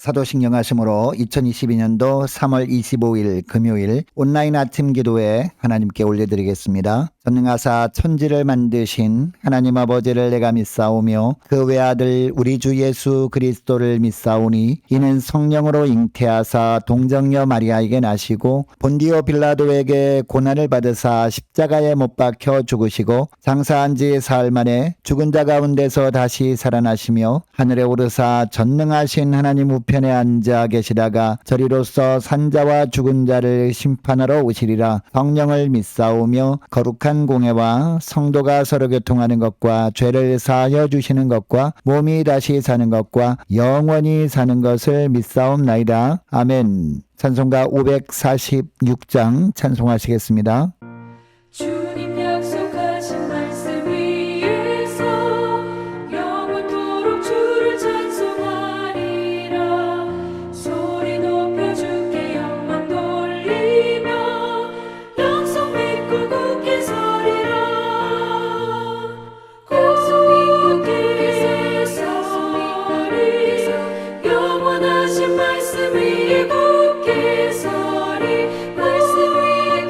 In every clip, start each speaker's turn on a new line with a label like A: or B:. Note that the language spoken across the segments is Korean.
A: 사도신경 하심으로 2022년도 3월 25일 금요일 온라인 아침 기도에 하나님께 올려드리겠습니다. 전능하사 천지를 만드신 하나님 아버지를 내가 믿사오며 그 외아들 우리 주 예수 그리스도를 믿사오니 이는 성령으로 잉태하사 동정녀 마리아에게 나시고 본디오 빌라도에게 고난을 받으사 십자가에 못 박혀 죽으시고 장사한 지 사흘 만에 죽은 자 가운데서 다시 살아나시며 하늘에 오르사 전능하신 하나님 우편에 앉아 계시다가 저리로서 산자와 죽은 자를 심판하러 오시리라. 성령을 믿사오며 거룩한 공회와 성도가 서로 교통하는 것과 죄를 사하여 주시는 것과 몸이 다시 사는 것과 영원히 사는 것을 믿사옵나이다. 아멘. 찬송가 546장 찬송하시겠습니다.
B: 주님 약속하신 말씀 위에서 영원토록 주를 찬송하리라. 소리 높여 주께 영광 돌리며 약속 믿고 굳게 서리라. 약속 믿고 굳게 서리. 영원하신 말씀 위에 굳게 서리. 말씀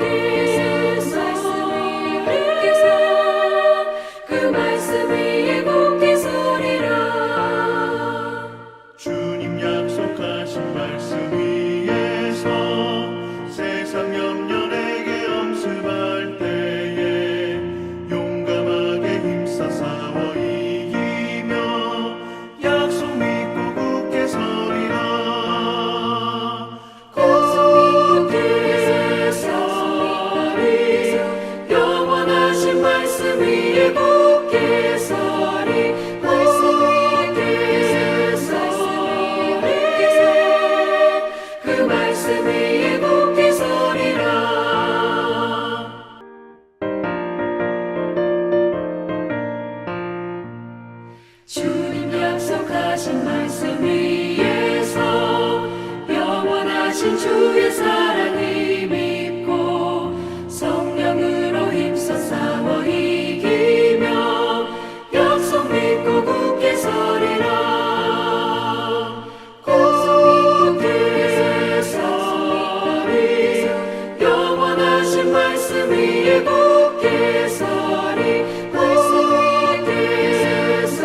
B: 위에 그 말씀 위에 굳게 서리라.
C: 주님 약속하신 말씀 위에서 세상 염려 내게 엄습할 때에 용감하게 힘써 싸워 이기며 약속 믿고 굳게 서리라. 굳게 서리. 영원하신 말씀 위에 굳게 서리. 말씀 위에 서리. 그 말씀 위에 굳게 서리라. 주님 약속하신 말씀 위에서 영원하신 주의 사랑이 믿고 성령으로 힘써 싸워 이기며 약속 믿고 굳게 서리라. 굳게 서리. 영원하신 말씀 위에 굳게 서리. 말씀 위에 서리.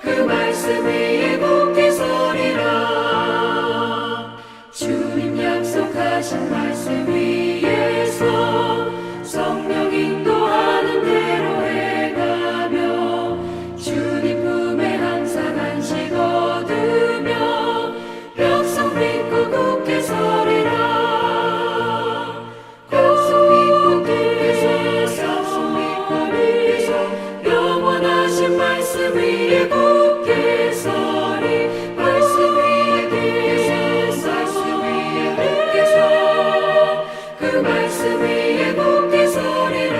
C: 그 말씀 위에 굳게 서리라. 주님 약속하신 말씀 위에서 성령 인도하는 대로 행하며 주님 품에 항상 안식 얻으며 약속 믿고 굳게 서리라. 약속 믿고 굳게 서리. 영원하신 말씀 위에 굳게 서리. 말씀 위에 굳게 서. 그 말씀 위에 굳게 서리라.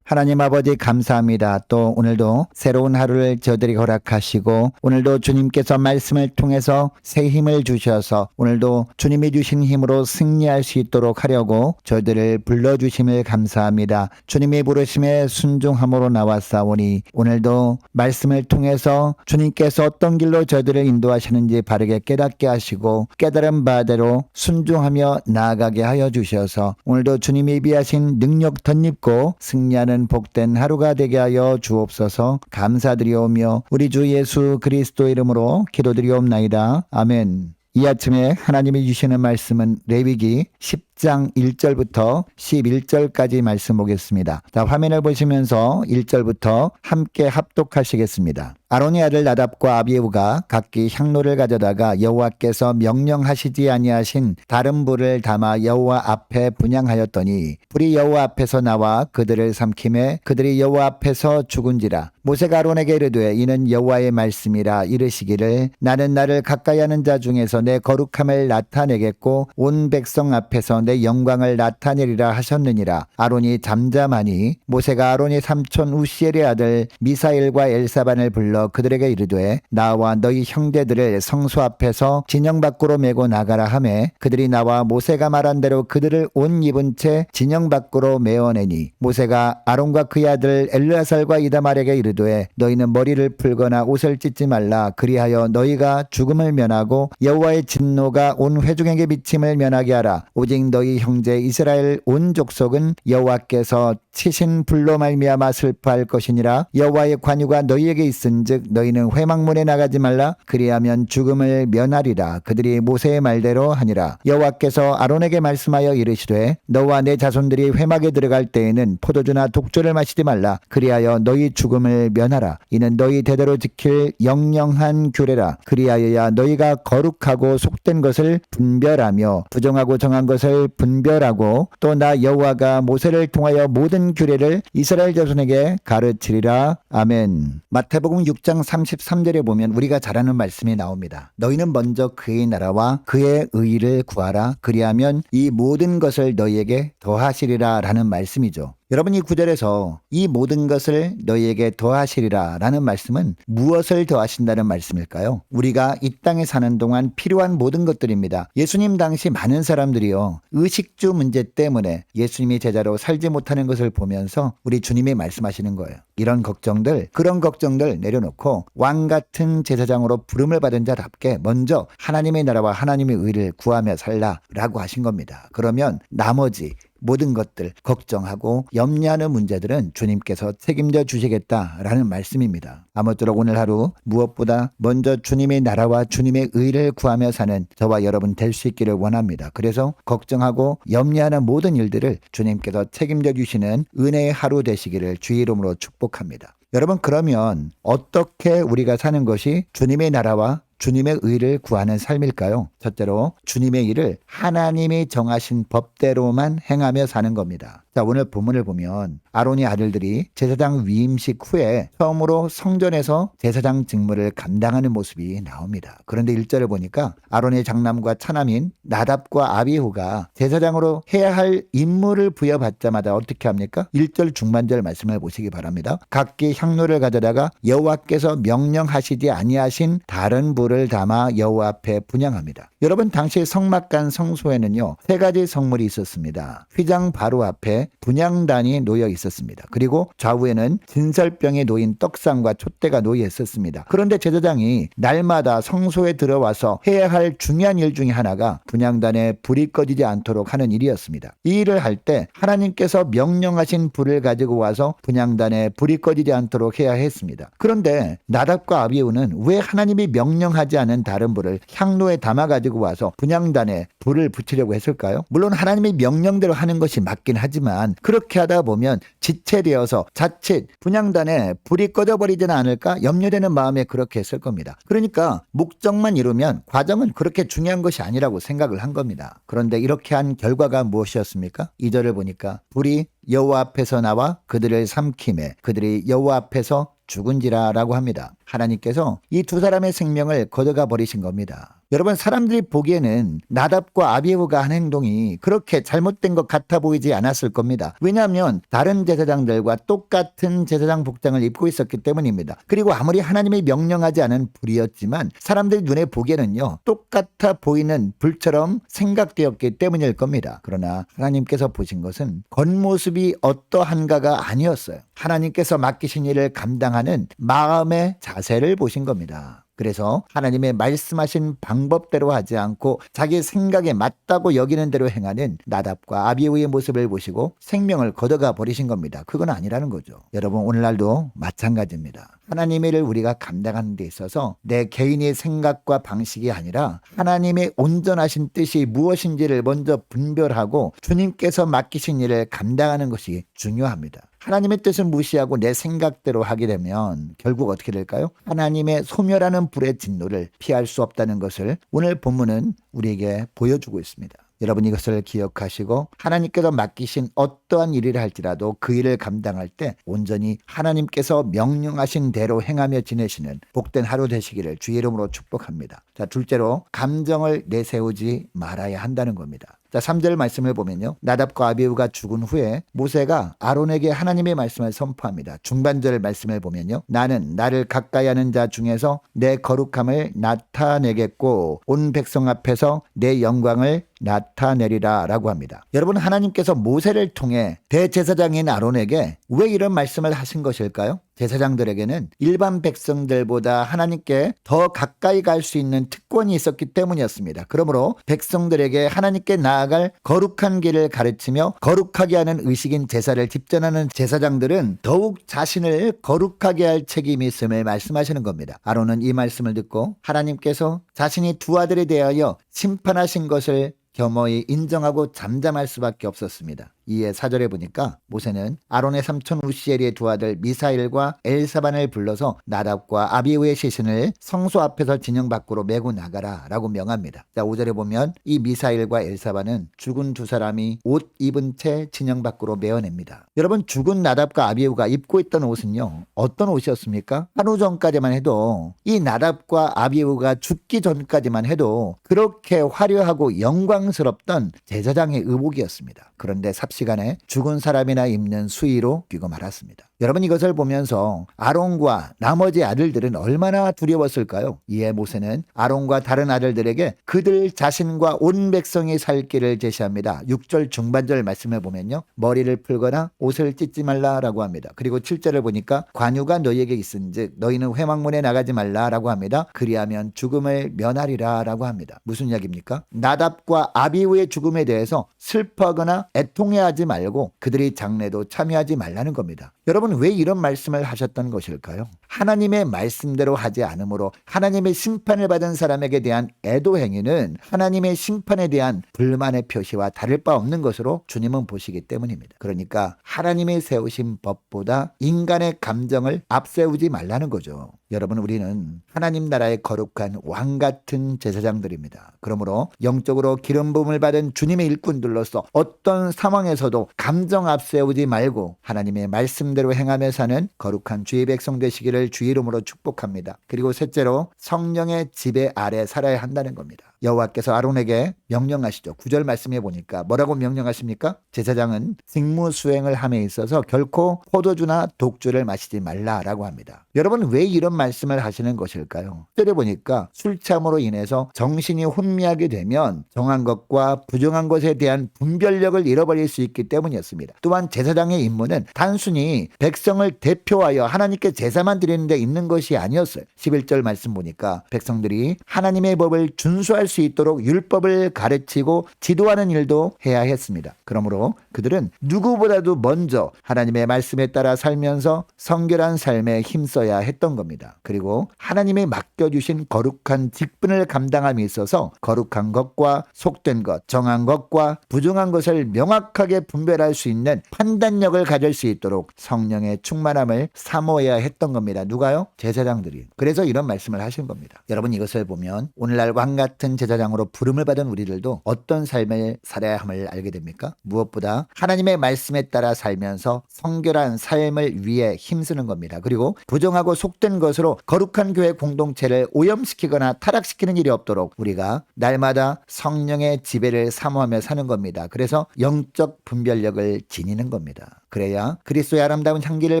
A: 하나님 아버지 감사합니다. 또 오늘도 새로운 하루를 저들이 허락하시고 오늘도 주님께서 말씀을 통해서 새 힘을 주셔서 오늘도 주님이 주신 힘으로 승리할 수 있도록 하려고 저들을 불러주심을 감사합니다. 주님이 부르심에 순종함으로 나왔사오니 오늘도 말씀을 통해서 주님께서 어떤 길로 저들을 인도하시는지 바르게 깨닫게 하시고 깨달은 바대로 순종하며 나아가게 하여 주셔서 오늘도 주님이 비하신 능력 덧입고 승리하는 복된 하루가 되게 하여 주옵소서. 감사드리오며 우리 주 예수 그리스도 이름으로 기도드리옵나이다. 아멘. 이 아침에 하나님이 주시는 말씀은 레위기 10장 1절부터 11절까지 말씀 보겠습니다. 자, 화면을 보시면서 1절부터 함께 합독하시겠습니다. 아론의 아들 나답과 아비후가 각기 향로를 가져다가 여호와께서 명령하시지 아니하신 다른 불을 담아 여호와 앞에 분향하였더니 불이 여호와 앞에서 나와 그들을 삼키매 그들이 여호와 앞에서 죽은지라. 모세가 아론에게 이르되 이는 여호와의 말씀이라. 이르시기를 나는 나를 가까이 하는 자 중에서 내 거룩함을 나타내겠고 온 백성 앞에서 내 가운데 영광을 나타내리라 하셨느니라. 아론이 잠잠하니 모세가 아론의 삼촌 우시엘의 아들 미사엘과 엘사반을 불러 그들에게 이르되 나와 너희 형제들을 성소 앞에서 진영 밖으로 메고 나가라 하매 그들이 나와 모세가 말한 대로 그들을 옷 입은 채 진영 밖으로 메어내니 모세가 아론과 그의 아들 엘르아살과 이다말에게 이르되 너희는 머리를 풀거나 옷을 찢지 말라. 그리하여 너희가 죽음을 면하고 여호와의 진노가 온 회중에게 미침을 면하게 하라. 오직 너희 형제 이스라엘 온 족속은 여호와께서 치신 불로 말미암아 슬퍼할 것이니라. 여호와의 관유가 너희에게 있은즉 너희는 회막문에 나가지 말라. 그리하면 죽음을 면하리라. 그들이 모세의 말대로 하니라. 여호와께서 아론에게 말씀하여 이르시되 너와 내 자손들이 회막에 들어갈 때에는 포도주나 독주를 마시지 말라. 그리하여 너희 죽음을 면하라. 이는 너희 대대로 지킬 영영한 규례라. 그리하여야 너희가 거룩하고 속된 것을 분별하며 부정하고 정한 것을 분별하고 또 나 여호와가 모세를 통하여 모든 규례를 이스라엘 자손에게 가르치리라. 아멘. 마태복음 6장 33절에 보면 우리가 잘 아는 말씀이 나옵니다. 너희는 먼저 그의 나라와 그의 의를 구하라. 그리하면 이 모든 것을 너희에게 더하시리라 라는 말씀이죠. 여러분, 이 구절에서 이 모든 것을 너희에게 더하시리라 라는 말씀은 무엇을 더하신다는 말씀일까요? 우리가 이 땅에 사는 동안 필요한 모든 것들입니다. 예수님 당시 많은 사람들이요, 의식주 문제 때문에 예수님이 제자로 살지 못하는 것을 보면서 우리 주님이 말씀하시는 거예요. 이런 걱정들, 그런 걱정들 내려놓고 왕 같은 제사장으로 부름을 받은 자답게 먼저 하나님의 나라와 하나님의 의를 구하며 살라라고 하신 겁니다. 그러면 나머지 모든 것들 걱정하고 염려하는 문제들은 주님께서 책임져 주시겠다라는 말씀입니다. 아무쪼록 오늘 하루 무엇보다 먼저 주님의 나라와 주님의 의를 구하며 사는 저와 여러분 될 수 있기를 원합니다. 그래서 걱정하고 염려하는 모든 일들을 주님께서 책임져 주시는 은혜의 하루 되시기를 주의 이름으로 축복합니다. 여러분, 그러면 어떻게 우리가 사는 것이 주님의 나라와 주님의 의를 구하는 삶일까요? 첫째로 주님의 일을 하나님이 정하신 법대로만 행하며 사는 겁니다. 자, 오늘 본문을 보면 아론의 아들들이 제사장 위임식 후에 처음으로 성전에서 제사장 직무를 감당하는 모습이 나옵니다. 그런데 1절을 보니까 아론의 장남과 차남인 나답과 아비후가 제사장으로 해야 할 임무를 부여받자마자 어떻게 합니까? 1절 중반절 말씀을 보시기 바랍니다. 각기 향로를 가져다가 여호와께서 명령하시지 아니하신 다른 불을 담아 여호와 앞에 분향합니다. 여러분, 당시 성막간 성소에는요 3가지 성물이 있었습니다. 휘장 바로 앞에 분향단이 놓여 있었습니다. 그리고 좌우에는 진설병에 놓인 떡상과 촛대가 놓여 있었습니다. 그런데 제사장이 날마다 성소에 들어와서 해야 할 중요한 일 중에 하나가 분향단에 불이 꺼지지 않도록 하는 일이었습니다. 이 일을 할 때 하나님께서 명령하신 불을 가지고 와서 분향단에 불이 꺼지지 않도록 해야 했습니다. 그런데 나답과 아비후는 왜 하나님이 명령하지 않은 다른 불을 향로에 담아 가지고 와서 분향단에 불을 붙이려고 했을까요? 물론 하나님의 명령대로 하는 것이 맞긴 하지만 그렇게 하다 보면 지체되어서 자칫 분향단에 불이 꺼져버리지는 않을까 염려되는 마음에 그렇게 했을 겁니다. 그러니까 목적만 이루면 과정은 그렇게 중요한 것이 아니라고 생각을 한 겁니다. 그런데 이렇게 한 결과가 무엇이었습니까? 2절을 보니까 불이 여호와 앞에서 나와 그들을 삼키매 그들이 여호와 앞에서 죽은지라라고 합니다. 하나님께서 이 2사람의 생명을 거둬가 버리신 겁니다. 여러분, 사람들이 보기에는 나답과 아비후가 한 행동이 그렇게 잘못된 것 같아 보이지 않았을 겁니다. 왜냐하면 다른 제사장들과 똑같은 제사장 복장을 입고 있었기 때문입니다. 그리고 아무리 하나님이 명령하지 않은 불이었지만 사람들 눈에 보기에는요 똑같아 보이는 불처럼 생각되었기 때문일 겁니다. 그러나 하나님께서 보신 것은 겉모습이 어떠한가가 아니었어요. 하나님께서 맡기신 일을 감당하는 마음의 자세를 보신 겁니다. 그래서 하나님의 말씀하신 방법대로 하지 않고 자기 생각에 맞다고 여기는 대로 행하는 나답과 아비후의 모습을 보시고 생명을 걷어가 버리신 겁니다. 그건 아니라는 거죠. 여러분, 오늘날도 마찬가지입니다. 하나님의 일을 우리가 감당하는 데 있어서 내 개인의 생각과 방식이 아니라 하나님의 온전하신 뜻이 무엇인지를 먼저 분별하고 주님께서 맡기신 일을 감당하는 것이 중요합니다. 하나님의 뜻을 무시하고 내 생각대로 하게 되면 결국 어떻게 될까요? 하나님의 소멸하는 불의 진노를 피할 수 없다는 것을 오늘 본문은 우리에게 보여주고 있습니다. 여러분, 이것을 기억하시고 하나님께서 맡기신 어떠한 일이라 할지라도 그 일을 감당할 때 온전히 하나님께서 명령하신 대로 행하며 지내시는 복된 하루 되시기를 주의 이름으로 축복합니다. 자, 둘째로 감정을 내세우지 말아야 한다는 겁니다. 자, 3절 말씀을 보면요. 나답과 아비후가 죽은 후에 모세가 아론에게 하나님의 말씀을 선포합니다. 중반절 말씀을 보면요. 나는 나를 가까이 하는 자 중에서 내 거룩함을 나타내겠고 온 백성 앞에서 내 영광을 나타내리라 라고 합니다. 여러분, 하나님께서 모세를 통해 대제사장인 아론에게 왜 이런 말씀을 하신 것일까요? 제사장들에게는 일반 백성들보다 하나님께 더 가까이 갈 수 있는 특권이 있었기 때문이었습니다. 그러므로 백성들에게 하나님께 나아갈 거룩한 길을 가르치며 거룩하게 하는 의식인 제사를 집전하는 제사장들은 더욱 자신을 거룩하게 할 책임이 있음을 말씀하시는 겁니다. 아론은 이 말씀을 듣고 하나님께서 자신이 두 아들에 대하여 심판하신 것을 겸허히 인정하고 잠잠할 수밖에 없었습니다. 이에 4절에 보니까 모세는 아론의 삼촌 우시엘의 두 아들 미사일과 엘사반을 불러서 나답과 아비후의 시신을 성소 앞에서 진영 밖으로 메고 나가라 라고 명합니다. 자, 5절에 보면 이 미사일과 엘사반은 죽은 두 사람이 옷 입은 채 진영 밖으로 메어냅니다. 여러분, 죽은 나답과 아비후가 입고 있던 옷은요, 어떤 옷이었습니까? 한우 전까지만 해도 이 나답과 아비후가 죽기 전까지만 해도 그렇게 화려하고 영광스럽던 제사장의 의복이었습니다. 그런데 삽시간에 죽은 사람이나 입는 수의로 귀고 말았습니다. 여러분, 이것을 보면서 아론과 나머지 아들들은 얼마나 두려웠을까요? 이에 모세는 아론과 다른 아들들에게 그들 자신과 온 백성이 살 길을 제시합니다. 6절 중반절 말씀을 보면요, 머리를 풀거나 옷을 찢지 말라라고 합니다. 그리고 7절을 보니까 관유가 너희에게 있은즉 너희는 회막문에 나가지 말라라고 합니다. 그리하면 죽음을 면하리라라고 합니다. 무슨 이야기입니까? 나답과 아비후의 죽음에 대해서 슬퍼하거나 애통해하지 말고 그들이 장례도 참여하지 말라는 겁니다. 여러분, 왜 이런 말씀을 하셨던 것일까요? 하나님의 말씀대로 하지 않으므로 하나님의 심판을 받은 사람에게 대한 애도 행위는 하나님의 심판에 대한 불만의 표시와 다를 바 없는 것으로 주님은 보시기 때문입니다. 그러니까 하나님이 세우신 법보다 인간의 감정을 앞세우지 말라는 거죠. 여러분, 우리는 하나님 나라의 거룩한 왕 같은 제사장들입니다. 그러므로 영적으로 기름 부음을 받은 주님의 일꾼들로서 어떤 상황에서도 감정 앞세우지 말고 하나님의 말씀대로 행하며 사는 거룩한 주의 백성 되시기를 주의 이름으로 축복합니다. 그리고 셋째로 성령의 지배 아래 살아야 한다는 겁니다. 여호와께서 아론에게 명령하시죠. 9절 말씀해 보니까 뭐라고 명령하십니까? 제사장은 직무 수행을 함에 있어서 결코 포도주나 독주를 마시지 말라라고 합니다. 여러분, 왜 이런 말씀을 하시는 것일까요? 10절에 보니까 술 취함으로 인해서 정신이 혼미하게 되면 정한 것과 부정한 것에 대한 분별력을 잃어버릴 수 있기 때문이었습니다. 또한 제사장의 임무는 단순히 백성을 대표하여 하나님께 제사만 드리는 데 있는 것이 아니었어요. 11절 말씀 보니까 백성들이 하나님의 법을 준수할 수 있도록 율법을 가르치고 지도하는 일도 해야 했습니다. 그러므로 그들은 누구보다도 먼저 하나님의 말씀에 따라 살면서 성결한 삶에 힘써야 했던 겁니다. 그리고 하나님이 맡겨주신 거룩한 직분을 감당함에 있어서 거룩한 것과 속된 것, 정한 것과 부정한 것을 명확하게 분별할 수 있는 판단력을 가질 수 있도록 성령의 충만함을 사모해야 했던 겁니다. 누가요? 제사장들이. 그래서 이런 말씀을 하신 겁니다. 여러분, 이것을 보면 오늘날 왕 같은 제사장으로 부름을 받은 우리들도 어떤 삶을 살아야 함을 알게 됩니까? 무엇보다 하나님의 말씀에 따라 살면서 성결한 삶을 위해 힘쓰는 겁니다. 그리고 부정하고 속된 것으로 거룩한 교회 공동체를 오염시키거나 타락시키는 일이 없도록 우리가 날마다 성령의 지배를 사모하며 사는 겁니다. 그래서 영적 분별력을 지니는 겁니다. 그래야 그리스도의 아름다운 향기를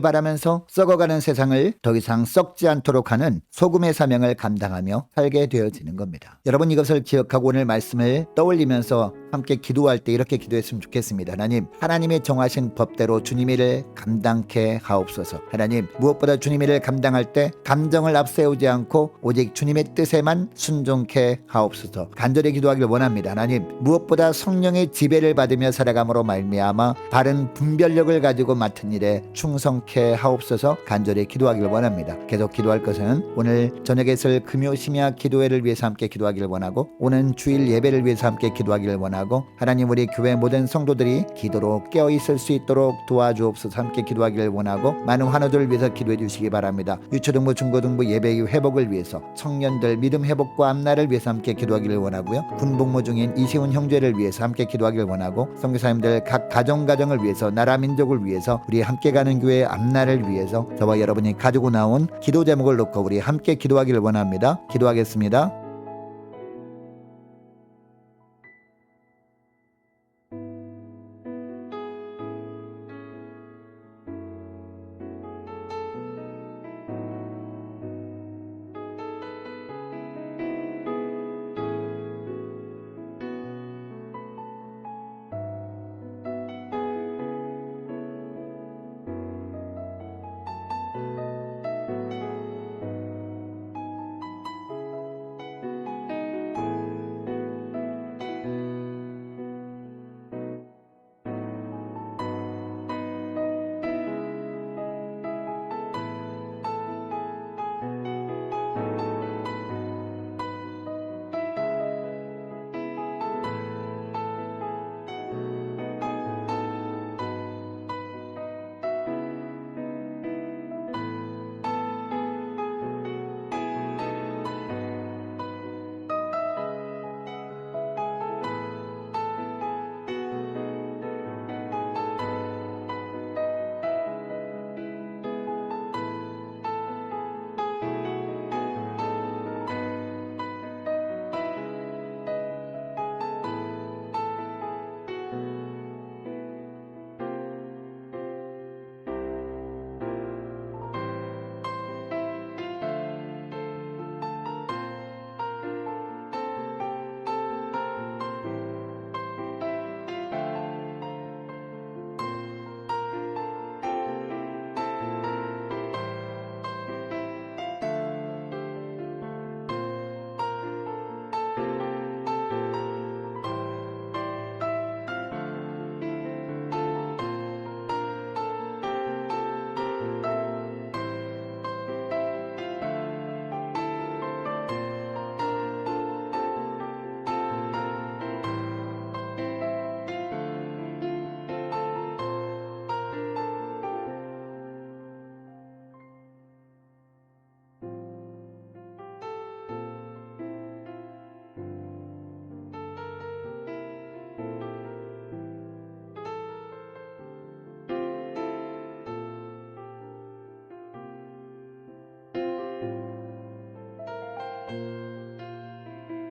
A: 바라면서 썩어가는 세상을 더 이상 썩지 않도록 하는 소금의 사명을 감당하며 살게 되어지는 겁니다. 여러분, 이것을 기억하고 오늘 말씀을 떠올리면서 함께 기도할 때 이렇게 기도했으면 좋겠습니다. 하나님, 하나님의 정하신 법대로 주님의 일을 감당케 하옵소서. 하나님, 무엇보다 주님의 일을 감당할 때 감정을 앞세우지 않고 오직 주님의 뜻에만 순종케 하옵소서. 간절히 기도하길 원합니다. 하나님, 무엇보다 성령의 지배를 받으며 살아감으로 말미암아 바른 분별력을 가지고 맡은 일에 충성케 하옵소서. 간절히 기도하길 원합니다. 계속 기도할 것은 오늘 저녁에 있을 금요 심야 기도회를 위해서 함께 기도하길 원하고 오는 주일 예배를 위해서 함께 기도하기를 원하고 하나님, 우리 교회 모든 성도들이 기도로 깨어있을 수 있도록 도와주옵소서. 함께 기도하기를 원하고 많은 환우들을 위해서 기도해 주시기 바랍니다. 유초등부 중고등부 예배의 회복을 위해서 청년들 믿음 회복과 앞날을 위해서 함께 기도하기를 원하고요. 군복무 중인 이시훈 형제를 위해서 함께 기도하기를 원하고 선교사님들 각 가정을 위해서 나라 민족을 위해서 우리 함께 가는 교회의 앞날을 위해서 저와 여러분이 가지고 나온 기도 제목을 놓고 우리 함께 기도하기를 원합니다. 기도하겠습니다.
B: 서리